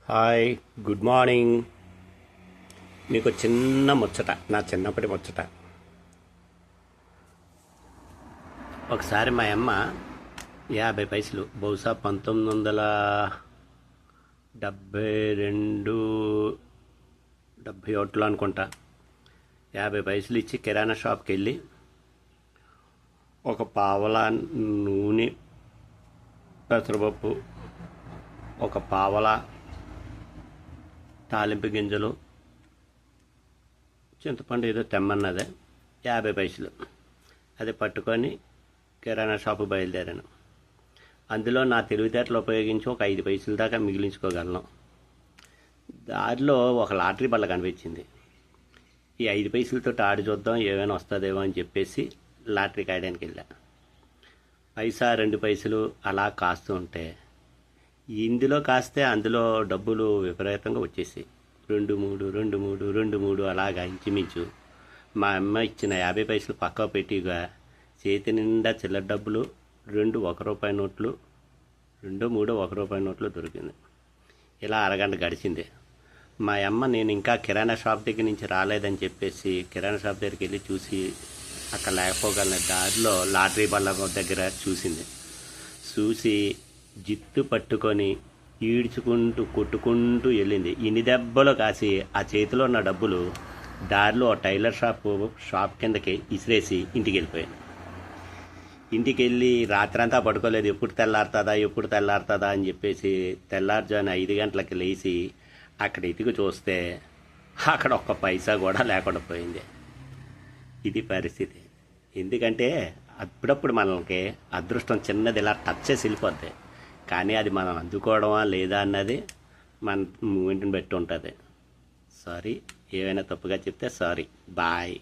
Hi, good morning. మీకు చిన్న ముచ్చట, నా చిన్నప్పటి ముచ్చట. ఒకసారి మా అమ్మ 50 పైసలు, బహుశా 1972 71 అనుకుంటా, 50 పైసలు ఇచ్చి కిరాణా షాప్కి వెళ్ళి ఒక పావలా నూనె, పెసరపప్పు, ఒక పావలా తాలింపు గింజలు, చింతపండు ఏదో తెమ్మన్నదే, 50 పైసలు. అది పట్టుకొని కిరాణా షాపు బయలుదేరాను. అందులో నా తెలివితేటలు ఉపయోగించి ఒక 5 పైసల దాకా మిగిలించుకోగలను. దారిలో ఒక లాటరీ బల్ల కనిపించింది. ఈ 5 పైసలతో ఆడి చూద్దాం, ఏమైనా వస్తుందేమో అని చెప్పేసి లాటరీ కాయడానికి వెళ్ళా. పైసా 2 పైసలు అలా కాస్తూ ఉంటే ఇందులో కాస్తే అందులో డబ్బులు విపరీతంగా వచ్చేసాయి. 2 3 2 3 2 3 అలాగా ఇంచుమించు. మా అమ్మ ఇచ్చిన 50 పైసలు పక్క పెట్టిగా చేతి నిండా చిల్లర డబ్బులు, 2 1 రూపాయి నోట్లు, 2 3 1 రూపాయి నోట్లు దొరికింది. ఇలా అరగంట గడిచింది. మా అమ్మ నేను ఇంకా కిరాణా షాప్ దగ్గర నుంచి రాలేదని చెప్పేసి కిరాణా షాప్ దగ్గరికి వెళ్ళి చూసి అక్కడ లేకపోగలను దారిలో లాటరీ బల్ల దగ్గర చూసి జిత్తు పట్టుకొని ఈడ్చుకుంటూ కొట్టుకుంటూ వెళ్ళింది. ఇన్ని దెబ్బలు కాసి ఆ చేతిలో ఉన్న డబ్బులు దారిలో టైలర్ షాప్ కిందకి ఇసిరేసి ఇంటికి వెళ్ళిపోయాను. ఇంటికి వెళ్ళి రాత్రంతా పడుకోలేదు. ఎప్పుడు తెల్లారుతుందా అని చెప్పేసి తెల్లారుజామున 5 గంటలకి లేచి అక్కడ ఎతికి చూస్తే అక్కడ ఒక్క పైసా కూడా లేకుండా పోయింది. ఇది పరిస్థితి. ఎందుకంటే అప్పుడప్పుడు మనకి అదృష్టం చిన్నది ఇలా టచ్ చేసి వెళ్ళిపోద్ది. కానీ అది మనం అందుకోవడమా లేదా అన్నది మన మూమెంట్ని బట్టి ఉంటుంది. సారీ, ఏమైనా తప్పుగా చెప్తే సారీ. బాయ్.